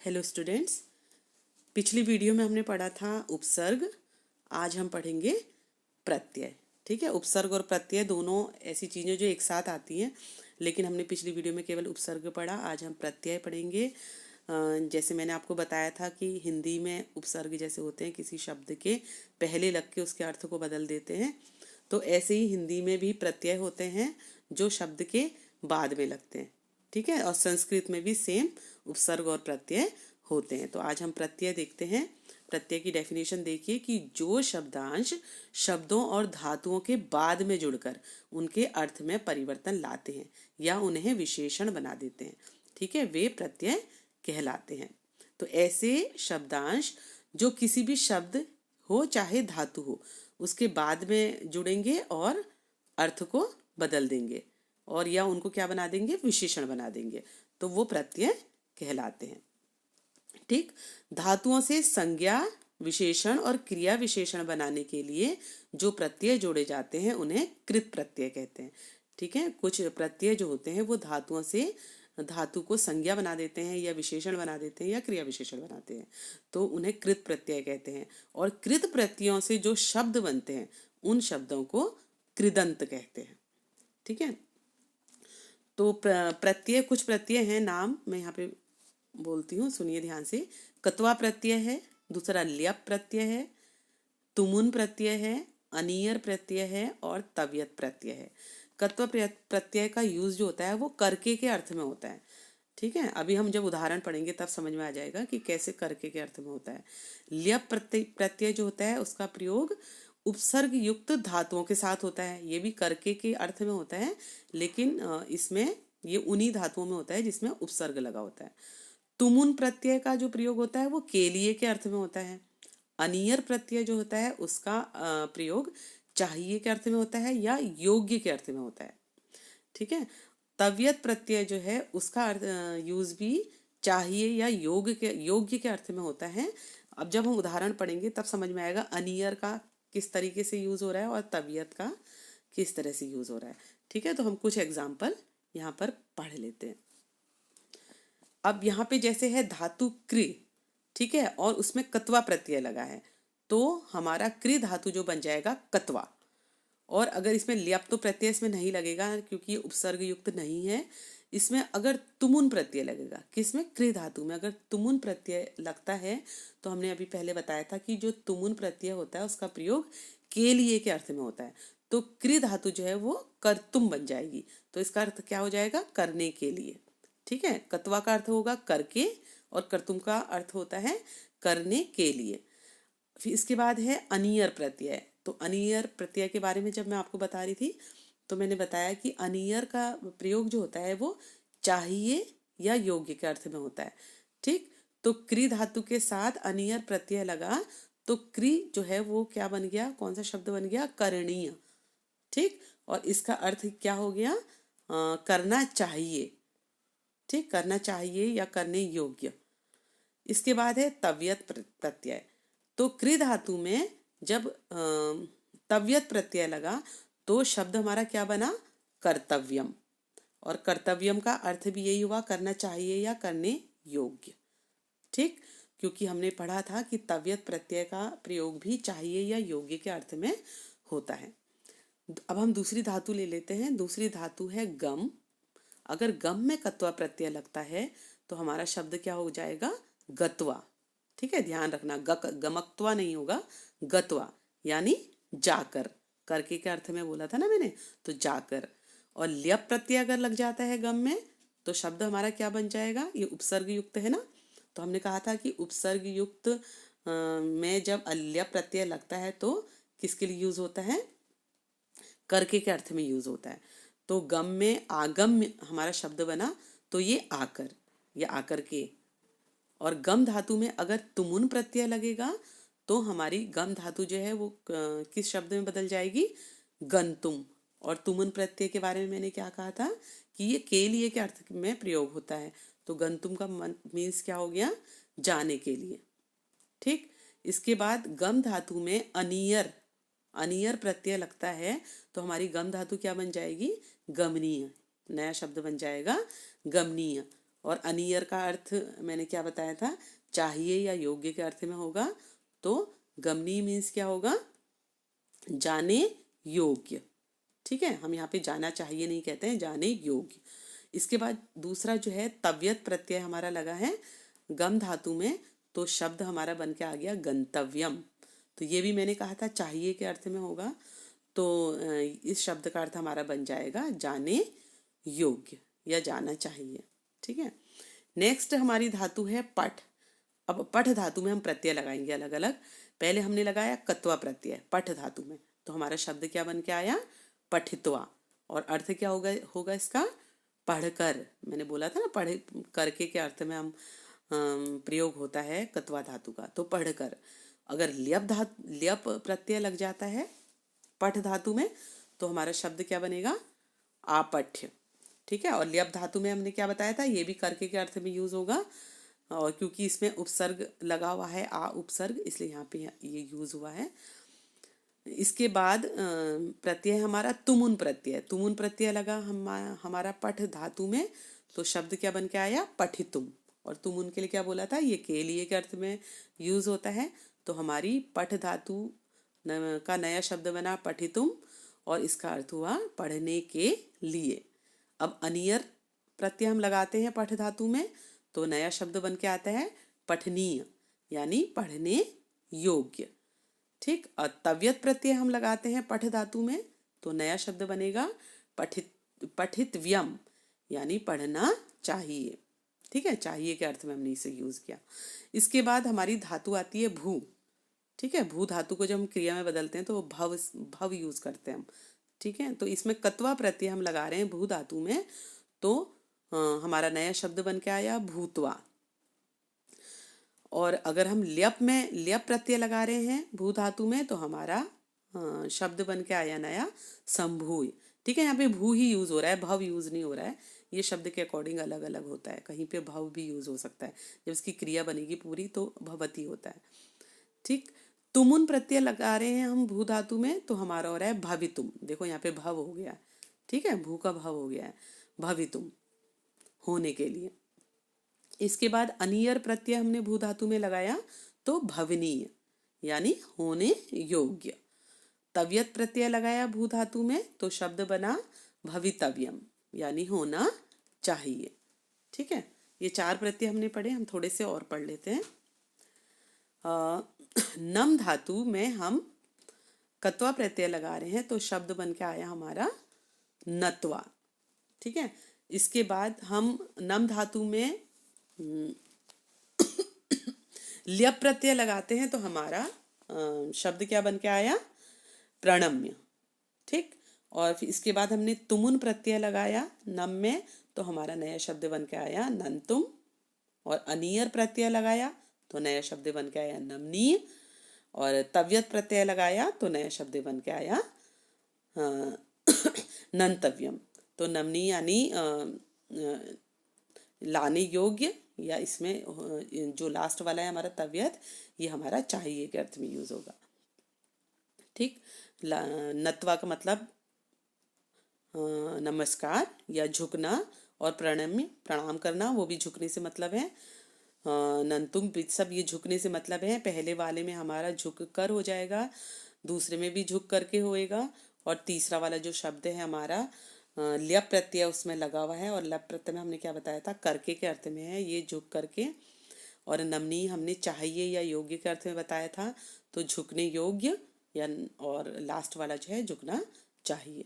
Hello students, पिछली video में हमने पढ़ा था उपसर्ग। आज हम पढ़ेंगे प्रत्यय। ठीक है, उपसर्ग और प्रत्यय दोनों ऐसी चीज़ें जो एक साथ आती हैं, लेकिन हमने पिछली वीडियो में केवल उपसर्ग पढ़ा। आज हम प्रत्यय पढ़ेंगे। जैसे मैंने आपको बताया था कि हिंदी में उपसर्ग जैसे होते हैं, किसी शब्द के पहले लग के उसके अर्थ को बदल देते हैं, तो ऐसे ही हिंदी में भी प्रत्यय होते हैं जो शब्द के बाद में लगते हैं। ठीक है, और संस्कृत में भी सेम उपसर्ग और प्रत्यय होते हैं। तो आज हम प्रत्यय देखते हैं। प्रत्यय की डेफिनेशन देखिए कि जो शब्दांश शब्दों और धातुओं के बाद में जुड़कर उनके अर्थ में परिवर्तन लाते हैं या उन्हें विशेषण बना देते हैं, ठीक है, वे प्रत्यय कहलाते हैं। तो ऐसे शब्दांश जो किसी भी शब्द हो चाहे धातु हो, उसके बाद में जुड़ेंगे और अर्थ को बदल देंगे और या उनको क्या बना देंगे, विशेषण बना देंगे, तो वो प्रत्यय कहलाते हैं। ठीक, धातुओं से संज्ञा विशेषण और क्रिया विशेषण बनाने के लिए जो प्रत्यय जोड़े जाते हैं उन्हें कृत प्रत्यय कहते हैं। ठीक है, कुछ प्रत्यय जो होते हैं वो धातुओं से धातु को संज्ञा बना देते हैं या विशेषण बना देते हैं या क्रिया विशेषण बनाते हैं, तो उन्हें कृत प्रत्यय कहते हैं। और कृत प्रत्ययों से जो शब्द बनते हैं उन शब्दों को कृदंत कहते हैं। ठीक है, तो प्रत्यय, कुछ प्रत्यय हैं, नाम मैं यहाँ पे बोलती हूँ, सुनिए ध्यान से। कत्वा प्रत्यय है, दूसरा ल्यप प्रत्यय है, तुमुन प्रत्यय है, अनियर प्रत्यय है और तव्यत प्रत्यय है। कत्व प्रत्यय का यूज जो होता है वो करके के अर्थ में होता है। ठीक है, अभी हम जब उदाहरण पढ़ेंगे तब समझ में आ जाएगा कि कैसे करके के अर्थ में होता है। ल्यप प्रत्यय जो होता है उसका प्रयोग उपसर्ग युक्त धातुओं के साथ होता है। ये भी करके के अर्थ में होता है, लेकिन इसमें ये उन्हीं धातुओं में होता है जिसमें उपसर्ग लगा होता है। तुमुन प्रत्यय का जो प्रयोग होता है वो के लिए के अर्थ में होता है। अनियर प्रत्यय जो होता है उसका प्रयोग चाहिए के अर्थ में होता है या योग्य के अर्थ में होता है। ठीक है, तव्यत प्रत्यय जो है उसका यूज भी चाहिए या योग्य के अर्थ में होता है। अब जब हम उदाहरण पढ़ेंगे तब समझ में आएगा अनियर का किस तरीके से यूज हो रहा है और तबीयत का किस तरह से यूज हो रहा है। ठीक है, तो हम कुछ एग्जाम्पल यहाँ पर पढ़ लेते हैं। अब यहाँ पे जैसे है धातु कृ, ठीक है, और उसमें कत्वा प्रत्यय लगा है, तो हमारा कृ धातु जो बन जाएगा कत्वा। और अगर इसमें ल्यप तो प्रत्यय इसमें नहीं लगेगा क्योंकि ये उपसर्ग युक्त नहीं है। इसमें अगर तुमुन प्रत्यय लगेगा, किसमें, कृ धातु में अगर तुमुन प्रत्यय लगता है, तो हमने अभी पहले बताया था कि जो तुमुन प्रत्यय होता है उसका प्रयोग के लिए के अर्थ में होता है। तो कृ धातु जो है वो कर्तुम बन जाएगी, तो इसका अर्थ क्या हो जाएगा, करने के लिए। ठीक है, कत्वा का अर्थ होगा करके और कर्तुम का अर्थ होता है करने के लिए। फिर इसके बाद है अनियर प्रत्यय। तो अनियर प्रत्यय के बारे में जब मैं आपको बता रही थी तो मैंने बताया कि अनियर का प्रयोग जो होता है वो चाहिए या योग्य के अर्थ में होता है। ठीक, तो क्री धातु के साथ अनियर प्रत्यय लगा तो क्री जो है वो क्या बन गया, कौन सा शब्द बन गया, करणीय। ठीक, और इसका अर्थ क्या हो गया, करना चाहिए। ठीक, करना चाहिए या करने योग्य। इसके बाद है तव्यत प्रत्यय। तो कृ धातु में जब तव्यत प्रत्यय लगा तो शब्द हमारा क्या बना, कर्तव्यम। और कर्तव्यम का अर्थ भी यही हुआ, करना चाहिए या करने योग्य। ठीक, क्योंकि हमने पढ़ा था कि तव्यत प्रत्यय का प्रयोग भी चाहिए या योग्य के अर्थ में होता है। अब हम दूसरी धातु ले लेते हैं। दूसरी धातु है गम। अगर गम में कत्वा प्रत्यय लगता है तो हमारा शब्द क्या हो जाएगा, गत्वा। ठीक है, ध्यान रखना, गमकत्वा नहीं होगा, गत्वा यानी जाकर। करके के अर्थ में बोला था ना मैंने, तो जाकर। और ल्यप प्रत्यय अगर लग जाता है गम में तो शब्द हमारा क्या बन जाएगा, ये उपसर्ग युक्त है ना, तो हमने कहा था कि उपसर्ग युक्त में जब अल्यप प्रत्यय लगता है तो किसके लिए यूज होता है, करके के अर्थ में यूज होता है। तो गम में आगम हमारा शब्द बना, तो ये आकर या आकर के। और गम धातु में अगर तुमुन प्रत्यय लगेगा तो हमारी गम धातु जो है वो किस शब्द में बदल जाएगी, गंतुम। और तुमुन प्रत्यय के बारे में मैंने क्या कहा था कि ये के लिए के अर्थ में प्रयोग होता है, तो गंतुम का मीन्स क्या हो गया, जाने के लिए। ठीक, इसके बाद गम धातु में अनियर, अनियर प्रत्यय लगता है तो हमारी गम धातु क्या बन जाएगी, गमनीय। नया शब्द बन जाएगा गमनीय। और अनियर का अर्थ मैंने क्या बताया था, चाहिए या योग्य के अर्थ में होगा। तो गमनीय मीन्स क्या होगा, जाने योग्य। ठीक है, हम यहाँ पे जाना चाहिए नहीं कहते हैं, जाने योग्य। इसके बाद दूसरा जो है तव्यत प्रत्यय हमारा लगा है गम धातु में, तो शब्द हमारा बन के आ गया गंतव्यम। तो ये भी मैंने कहा था चाहिए के अर्थ में होगा, तो इस शब्द का अर्थ हमारा बन जाएगा जाने योग्य या जाना चाहिए। ठीक है, नेक्स्ट हमारी धातु है पठ। अब पठ धातु में हम प्रत्यय लगाएंगे अलग अलग। पहले हमने लगाया कत्वा प्रत्यय पठ धातु में, तो हमारा शब्द क्या बन के आया, पठित्वा। और अर्थ क्या होगा होगा इसका, पढ़कर। मैंने बोला था ना पढ़ करके के अर्थ में हम प्रयोग होता है कत्वा धातु का, तो पढ़कर। अगर ल्यप प्रत्यय लग जाता है पठ धातु में, तो हमारा शब्द क्या बनेगा, आपठ्य। ठीक है, और ल्यप धातु में हमने क्या बताया था, ये भी करके के अर्थ में यूज होगा, और क्योंकि इसमें उपसर्ग लगा हुआ है आ उपसर्ग, इसलिए यहाँ पे ये यूज हुआ है। इसके बाद प्रत्यय हमारा तुमुन प्रत्यय। तुमुन प्रत्यय लगा हमारा पठ धातु में, तो शब्द क्या बन के आया, पठितुम। और तुमुन के लिए क्या बोला था, ये के लिए के अर्थ में यूज होता है। तो हमारी पठ धातु का नया शब्द बना पठितुम, और इसका अर्थ हुआ पढ़ने के लिए। अब अनियर प्रत्यय हम लगाते हैं पठ धातु में, तो नया शब्द बन के आता है पठनीय, यानी पढ़ने योग्य। ठीक, और तव्यत प्रत्यय हम लगाते हैं पठ धातु में, तो नया शब्द बनेगा पठितव्यम, यानी पढ़ना चाहिए। ठीक है, चाहिए के अर्थ में हमने इसे यूज किया। इसके बाद हमारी धातु आती है भू। ठीक है, भू धातु को जब हम क्रिया में बदलते हैं तो भव यूज करते हैं हम। ठीक है, तो इसमें कत्वा प्रत्यय हम लगा रहे हैं भू धातु में, तो हमारा नया शब्द बन के आया भूतवा। और अगर हम ल्यप प्रत्यय लगा रहे हैं भू धातु में, तो हमारा शब्द बन के आया नया संभूय। ठीक है, यहाँ पे भू ही यूज हो रहा है, भव यूज नहीं हो रहा है। ये शब्द के अकॉर्डिंग अलग अलग होता है, कहीं पे भव भी यूज हो सकता है, जब इसकी क्रिया बनेगी पूरी तो भवती होता है। ठीक, तुमुन प्रत्यय लगा रहे हैं हम भू धातु में, तो हमारा हो रहा है भवितुम। देखो यहाँ पे भव हो गया। ठीक है, भू का भव हो गया है, भवितुम, होने के लिए। इसके बाद अनियर प्रत्यय हमने भू धातु में लगाया, तो भवनीय, यानी होने योग्य। तव्यत प्रत्यय लगाया भू धातु में, तो शब्द बना भवितव्यम, यानी होना चाहिए। ठीक है, ये 4 प्रत्यय हमने पढ़े, हम थोड़े से और पढ़ लेते हैं। नम धातु में हम कत्वा प्रत्यय लगा रहे हैं, तो शब्द बन के आया हमारा नत्वा। ठीक है, इसके बाद हम नम धातु में ल्यप प्रत्यय लगाते हैं, तो हमारा शब्द क्या बन के आया, प्रणम्य। ठीक, और फिर इसके बाद हमने तुमुन प्रत्यय लगाया नम में, तो हमारा नया शब्द बन के आया नंतुम। और अनियर प्रत्यय लगाया, तो नया शब्द बन के आया नमनीय। और तव्यत प्रत्यय लगाया, तो नया शब्द बन के आया नंतव्यम। तो नमनीय यानी लाने योग्य, या इसमें जो लास्ट वाला है हमारा तव्यत, ये हमारा चाहिए के अर्थ में यूज होगा। ठीक, नत्वा का मतलब नमस्कार या झुकना, और प्रणम्य प्रणाम करना, वो भी झुकने से मतलब है। नंतुम सब ये झुकने से मतलब है। पहले वाले में हमारा झुक कर हो जाएगा, दूसरे में भी झुक करके होएगा, और तीसरा वाला जो शब्द है हमारा ल्यप प्रत्यय उसमें लगा हुआ है, और ल्यप प्रत्यय में हमने क्या बताया था, करके के अर्थ में है, ये झुक करके। और नमनीय हमने चाहिए या योग्य के अर्थ में बताया था, तो झुकने योग्य, या और लास्ट वाला जो है झुकना चाहिए।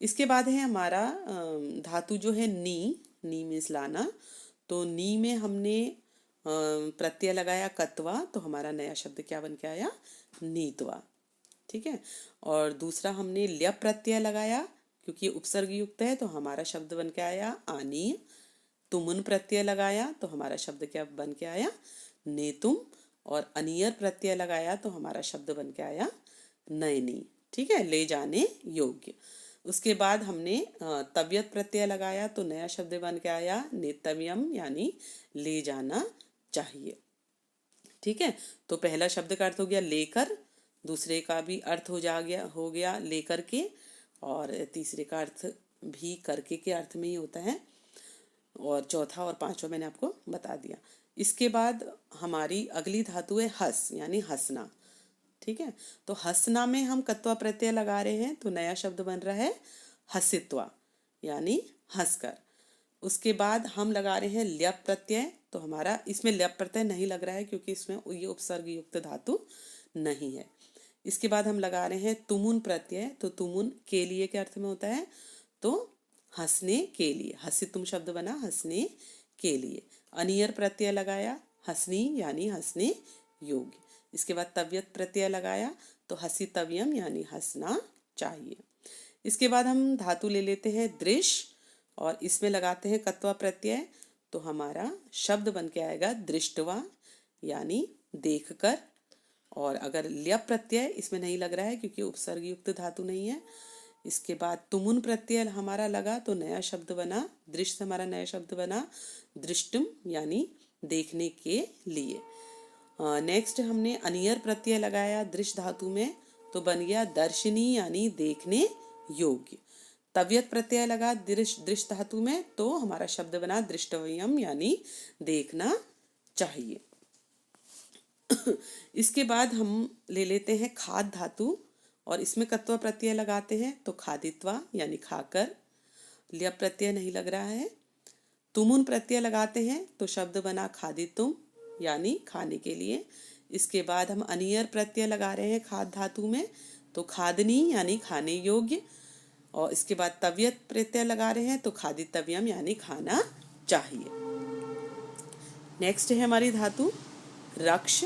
इसके बाद है हमारा धातु जो है नी मीन्स लाना। तो नी में हमने प्रत्यय लगाया कत्वा, तो हमारा नया शब्द क्या बन के आया, नीतवा। ठीक है, और दूसरा हमने ल्यप प्रत्यय लगाया, क्योंकि उपसर्ग युक्त है, तो हमारा शब्द बन के आया आनीय। तुमुन प्रत्यय लगाया, तो हमारा शब्द क्या बन के आया, नेतुम। और अनियर प्रत्यय लगाया, तो हमारा शब्द बन के आया नयनी। ठीक है, ले जाने योग्य। उसके बाद हमने तव्यत प्रत्यय लगाया, तो नया शब्द बन के आया नेतव्यम, यानी ले जाना चाहिए। ठीक है, तो पहला शब्द का अर्थ हो गया लेकर, दूसरे का भी अर्थ हो गया लेकर के, और तीसरे का अर्थ भी करके के अर्थ में ही होता है। और चौथा और पांचवा मैंने आपको बता दिया। इसके बाद हमारी अगली धातु है हस, यानी हंसना। ठीक है, तो हंसना में हम कत्वा प्रत्यय लगा रहे हैं, तो नया शब्द बन रहा है हसित्वा, यानी हंसकर। उसके बाद हम लगा रहे हैं ल्यप प्रत्यय, तो हमारा इसमें ल्यप प्रत्यय नहीं लग रहा है क्योंकि इसमें ये उपसर्ग युक्त धातु नहीं है। इसके बाद हम लगा रहे हैं तुमुन प्रत्यय, तो तुमुन के लिए के अर्थ में होता है, तो हंसने के लिए, हसितुम शब्द बना हंसने के लिए। अनियर प्रत्यय लगाया, हंसनी यानी हंसने योग्य। इसके बाद तव्यत प्रत्यय लगाया, तो हसितव्यम यानी हंसना चाहिए। इसके बाद हम धातु ले लेते हैं दृश्य, और इसमें लगाते हैं कत्वा प्रत्यय, तो हमारा शब्द बन के आएगा दृष्टवा, यानी देखकर। और अगर ल्यप प्रत्यय इसमें नहीं लग रहा है क्योंकि उपसर्ग युक्त धातु नहीं है। इसके बाद तुमुन प्रत्यय हमारा लगा, तो नया शब्द बना, दृश्य से हमारा नया शब्द बना दृष्टुम, यानी देखने के लिए। नेक्स्ट हमने अनियर प्रत्यय लगाया दृश्य धातु में, तो बन गया दर्शनी, यानी देखने योग्य। तव्यत प्रत्यय लगा दृश्य धातु में, तो हमारा शब्द बना दृष्टव्यम, यानी देखना चाहिए। इसके बाद हम ले लेते हैं खाद धातु, और इसमें कत्वा प्रत्यय लगाते हैं, तो खादित्वा यानी खाकर। ल्यप प्रत्यय नहीं लग रहा है। तुमुन प्रत्यय लगाते हैं, तो शब्द बना खादितुम, यानी खाने के लिए। इसके बाद हम अनियर प्रत्यय लगा रहे हैं खाद धातु में, तो खादनी यानी खाने योग्य। और इसके बाद तव्यत प्रत्यय लगा रहे हैं, तो खादितव्यम यानी खाना चाहिए। नेक्स्ट है हमारी धातु रक्ष,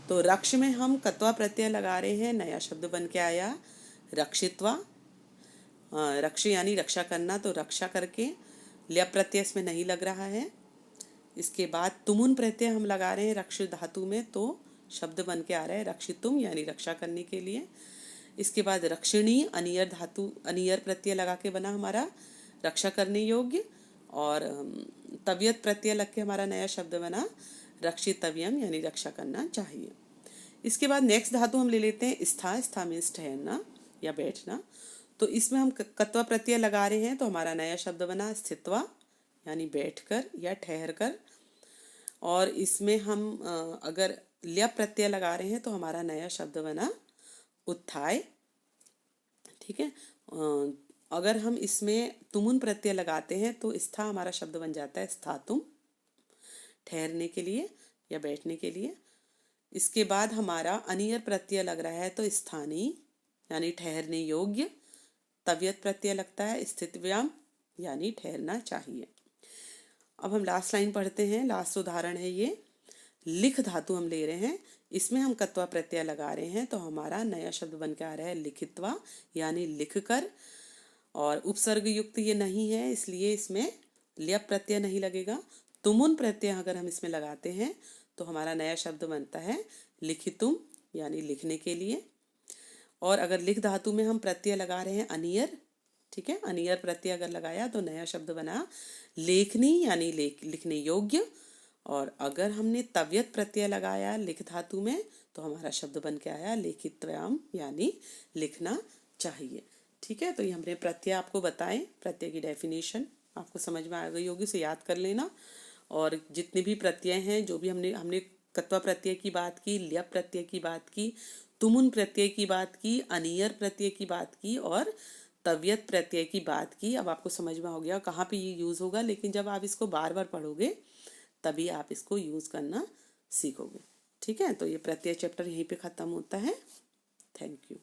तो रक्ष में हम कत्वा प्रत्यय लगा रहे हैं, नया शब्द बन के आया रक्षित्वा। रक्ष यानी रक्षा करना, तो रक्षा करके। ल्यप प्रत्यय इसमें नहीं लग रहा है। इसके बाद तुमुन प्रत्यय हम लगा रहे हैं रक्ष धातु में, तो शब्द बन के आ रहा है रक्षितुम, यानी रक्षा करने के लिए। इसके बाद रक्षिणी अनियर धातु, अनियर प्रत्यय लगा के बना हमारा रक्षा करने योग्य। और तव्यत प्रत्यय लग के हमारा नया शब्द बना रक्षितव्यम, यानी रक्षा करना चाहिए। इसके बाद नेक्स्ट धातु हम ले लेते हैं स्था। स्था मीन्स ठहरना या बैठना, तो इसमें हम कत्वा प्रत्यय लगा रहे हैं, तो हमारा नया शब्द बना स्थित्वा, यानी बैठकर या ठहरकर। और इसमें हम अगर ल्यप प्रत्यय लगा रहे हैं, तो हमारा नया शब्द बना उत्थाय। ठीक है, अगर हम इसमें तुमुन प्रत्यय लगाते हैं, तो स्था हमारा शब्द बन जाता है स्थातुम, ठहरने के लिए या बैठने के लिए। इसके बाद हमारा अनियर प्रत्यय लग रहा है, तो स्थानी यानी ठहरने योग्य। तव्यत प्रत्यय लगता है स्थितव्याम, यानी ठहरना चाहिए। अब हम लास्ट लाइन पढ़ते हैं, लास्ट उदाहरण है ये। लिख धातु हम ले रहे हैं, इसमें हम कत्वा प्रत्यय लगा रहे हैं, तो हमारा नया शब्द बन के आ रहा है लिखित्वा, यानी लिखकर। और उपसर्ग युक्त ये नहीं है, इसलिए इसमें ल्यप प्रत्यय नहीं लगेगा। तुमुन प्रत्यय अगर हम इसमें लगाते हैं, तो हमारा नया शब्द बनता है लिखितुम, यानी लिखने के लिए। और अगर लिख धातु में हम प्रत्यय लगा रहे हैं अनियर, ठीक है, अनियर प्रत्यय अगर लगाया, तो नया शब्द बना लेखनी, यानी लिखने योग्य। और अगर हमने तव्यत प्रत्यय लगाया लिख धातु में, तो हमारा शब्द बन के आया लेखित्व्याम, यानी लिखना चाहिए। ठीक है, तो ये हमने प्रत्यय आपको बताएं, प्रत्यय की डेफिनेशन आपको समझ में आ गई होगी, उसे याद कर लेना। और जितने भी प्रत्यय हैं, जो भी हमने कत्वा प्रत्यय की बात की, ल्यप प्रत्यय की बात की, तुमुन प्रत्यय की बात की, अनियर प्रत्यय की बात की, और तव्यत प्रत्यय की बात की। अब आपको समझ में हो गया कहाँ पे ये यूज़ होगा, लेकिन जब आप इसको बार बार पढ़ोगे तभी आप इसको यूज़ करना सीखोगे। ठीक है, तो ये प्रत्यय चैप्टर यहीं पे ख़त्म होता है। Thank you.